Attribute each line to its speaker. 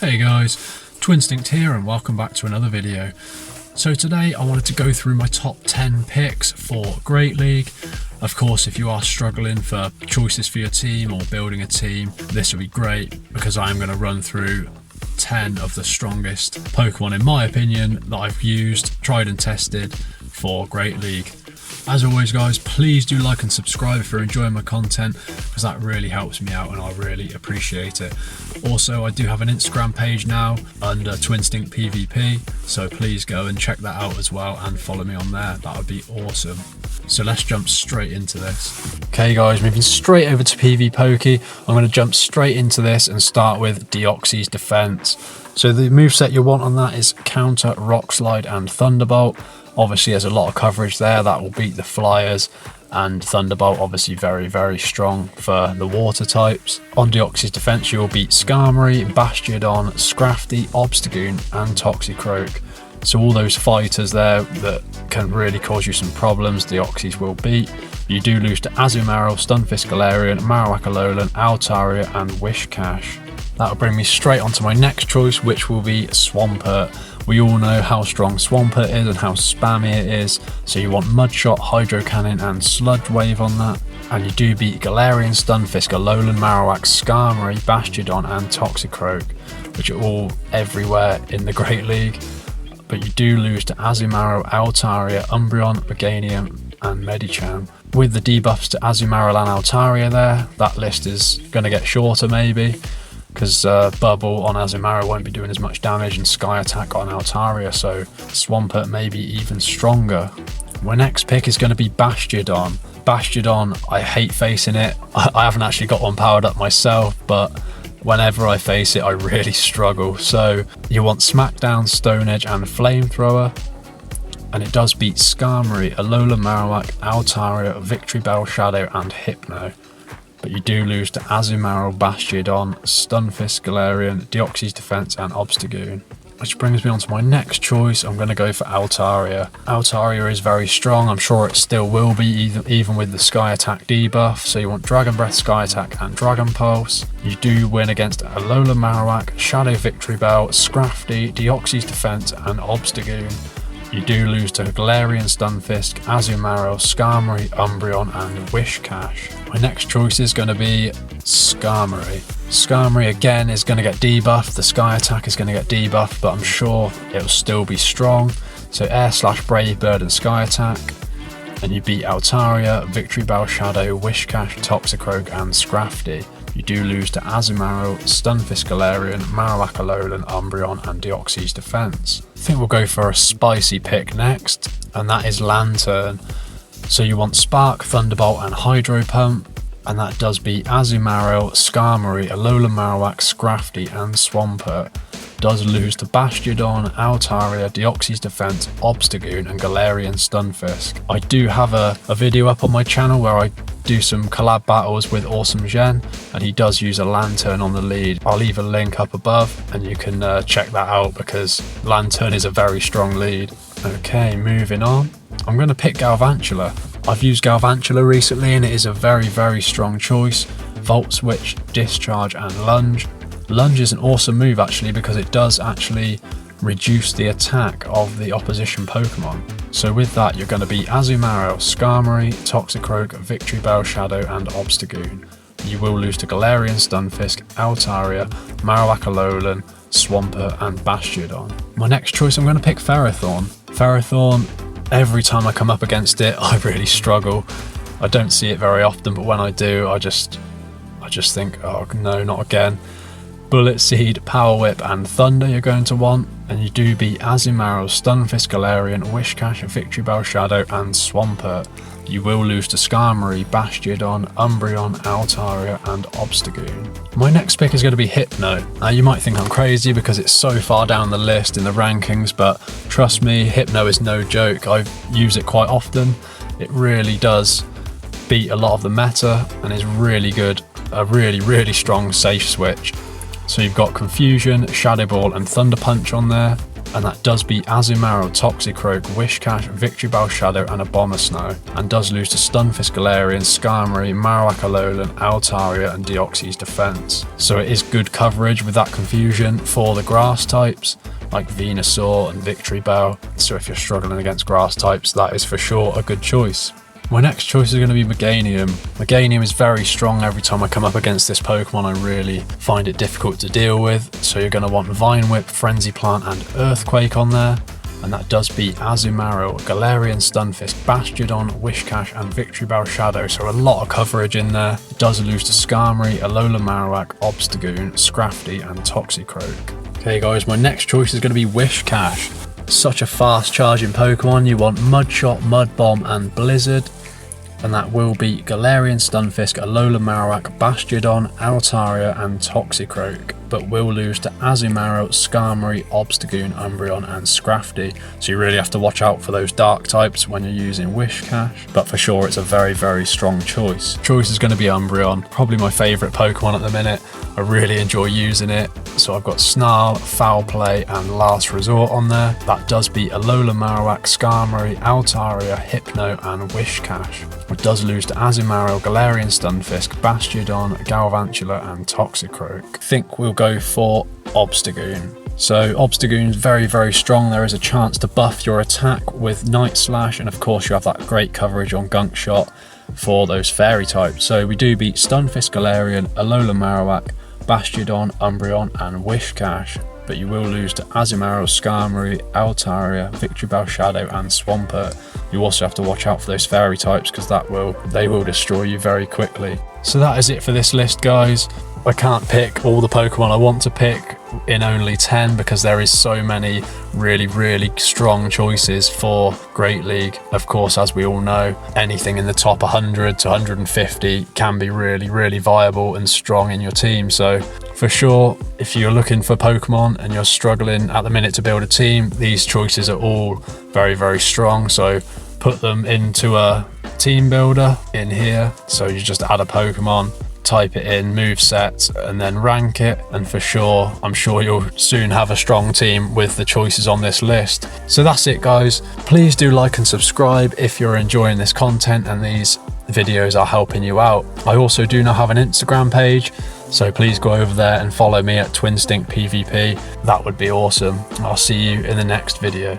Speaker 1: Hey guys, Twinstinct here and welcome back to another video. So today I wanted to go through my top 10 picks for Great League. Of course, if you are struggling for choices for your team or building a team, this will be great because I am going to run through 10 of the strongest Pokemon in my opinion that I've used, tried and tested for Great League. As always guys, please do like and subscribe if you're enjoying my content because that really helps me out and I really appreciate it. Also, I do have an Instagram page now under Twinstinct PvP, so please go and check that out as well and follow me on there. That would be awesome. So let's jump straight into this. Okay guys, moving straight over to PvPoke. I'm going to jump straight into this and start with Deoxys Defense. So the moveset you want on that is Counter, Rock Slide and Thunderbolt. Obviously there's a lot of coverage there that will beat the Flyers, and Thunderbolt obviously very strong for the water types. On Deoxys Defense you'll beat Skarmory, Bastiodon, Scrafty, Obstagoon and Toxicroak. So all those fighters there that can really cause you some problems, Deoxys will beat. You do lose to Azumarill, Stunfisk, Galarian, Marowak Alolan, Altaria and Whiscash. That'll bring me straight onto my next choice, which will be Swampert. We all know how strong Swampert is and how spammy it is, so you want Mudshot, Hydro Cannon and Sludge Wave on that. And you do beat Galarian, Stunfisk, Alolan, Marowak, Skarmory, Bastiodon and Toxicroak, which are all everywhere in the Great League. But you do lose to Azumarill, Altaria, Umbreon, Meganium and Medicham. With the debuffs to Azumarill and Altaria there, that list is going to get shorter maybe, because Bubble on Azumarill won't be doing as much damage and Sky Attack on Altaria, so Swampert may be even stronger. My next pick is going to be Bastiodon. Bastiodon, I hate facing it. I haven't actually got one powered up myself, but whenever I face it I really struggle. So you want Smackdown, Stone Edge and Flamethrower, and it does beat Skarmory, Alolan, Marowak, Altaria, Victory Bell, Shadow and Hypno. But you do lose to Azumarill, Bastiodon, Stunfisk, Galarian, Deoxys Defense and Obstagoon. Which brings me on to my next choice. I'm going to go for Altaria. Altaria is very strong. I'm sure it still will be even with the Sky Attack debuff. So you want Dragon Breath, Sky Attack and Dragon Pulse. You do win against Alolan, Marowak, Shadow, Victory Bell, Scrafty, Deoxys Defense and Obstagoon. You do lose to Galarian, Stunfisk, Azumarill, Skarmory, Umbreon and Whiscash. My next choice is going to be Skarmory. Skarmory again is going to get debuffed, the Sky Attack is going to get debuffed, but I'm sure it'll still be strong. So Air/Brave Bird and Sky Attack. And you beat Altaria, Victory Bell, Shadow, Whiscash, Toxicroak and Scrafty. You do lose to Azumarill, Stunfisk, Galarian, Marowak Alolan, Umbreon and Deoxys Defense. I think we'll go for a spicy pick next, and that is Lantern. So you want Spark, Thunderbolt and Hydro Pump, and that does beat Azumarill, Skarmory, Alolan, Marowak, Scrafty and Swampert. Does lose to Bastiodon, Altaria, Deoxys Defense, Obstagoon and Galarian Stunfisk. I do have a video up on my channel where I do some collab battles with Awesome Gen, and he does use a Lantern on the lead. I'll leave a link up above and you can check that out because Lantern is a very strong lead. Okay, moving on. I'm going to pick Galvantula. I've used Galvantula recently and it is a very strong choice. Volt Switch, Discharge and Lunge. Lunge is an awesome move actually because it does actually reduce the attack of the opposition Pokemon. So with that you're going to beat Azumarill, Skarmory, Toxicroak, Victory Bell, Shadow and Obstagoon. You will lose to Galarian, Stunfisk, Altaria, Marowak Alolan, Swampert and Bastiodon. My next choice, I'm going to pick Ferrothorn. Ferrothorn, every time I come up against it I really struggle. I don't see it very often, but when I do I just think, oh no, not again. Bullet Seed, Power Whip and Thunder you're going to want, and you do beat Azumarill, Stunfisk, Galarian, Whiscash, Victory Bell, Shadow and Swampert. You will lose to Skarmory, Bastiodon, Umbreon, Altaria and Obstagoon. My next pick is going to be Hypno. Now you might think I'm crazy because it's so far down the list in the rankings, but trust me, Hypno is no joke. I use it quite often. It really does beat a lot of the meta and is really good. A really strong safe switch. So you've got Confusion, Shadow Ball and Thunder Punch on there. and that does beat Azumarill, Toxicroak, Whiscash, Victreebel Shadow and Abomasnow, and does lose to Stunfisk, Galarian, Skarmory, Marowak, Alolan, Altaria and Deoxys Defense. So it is good coverage with that confusion for the grass types like Venusaur and Victreebel. So if you're struggling against grass types, that is for sure a good choice. My next choice is going to be Meganium. Meganium is very strong. Every time I come up against this Pokemon, I really find it difficult to deal with. So you're going to want Vine Whip, Frenzy Plant and Earthquake on there. And that does beat Azumarill, Galarian, Stunfisk, Bastiodon, Whiscash and Victreebel Shadow. So a lot of coverage in there. It does lose to Skarmory, Alola Marowak, Obstagoon, Scrafty and Toxicroak. Okay guys, my next choice is going to be Whiscash. Such a fast charging Pokemon. You want Mudshot, Mud Bomb and Blizzard. And that will beat Galarian, Stunfisk, Alola Marowak, Bastiodon, Altaria and Toxicroak, but will lose to Azumarill, Skarmory, Obstagoon, Umbreon and Scrafty. So you really have to watch out for those dark types when you're using Whiscash, but for sure it's a very, very strong choice. Choice is going to be Umbreon, probably my favourite Pokemon at the minute. I really enjoy using it. So I've got Snarl, Foul Play and Last Resort on there. That does beat Alola Marowak, Skarmory, Altaria, Hypno and Whiscash. It does lose to Azumarill, Galarian, Stunfisk, Bastiodon, Galvantula and Toxicroak. I think we'll go for Obstagoon. So Obstagoon is very, very strong. There is a chance to buff your attack with Night Slash, and of course you have that great coverage on Gunk Shot for those fairy types. So we do beat Stunfisk, Galarian, Alola Marowak, Bastiodon, Umbreon and Whiscash, but you will lose to Azumarill, Skarmory, Altaria, Victreebel Shadow and Swampert. You also have to watch out for those fairy types because they will destroy you very quickly. So that is it for this list, guys. I can't pick all the Pokemon I want to pick in only 10 because there is so many really, really strong choices for Great League. Of course, as we all know, anything in the top 100 to 150 can be really, really viable and strong in your team. So for sure, if you're looking for Pokemon and you're struggling at the minute to build a team, these choices are all very, very strong. So put them into a team builder in here. So you just add a Pokemon, type it in, move set, and then rank it, and for sure, I'm sure you'll soon have a strong team with the choices on this list. So that's it, guys. Please do like and subscribe if you're enjoying this content and these videos are helping you out. I also do now have an Instagram page, so please go over there and follow me at twinstinctpvp. That would be awesome. I'll see you in the next video.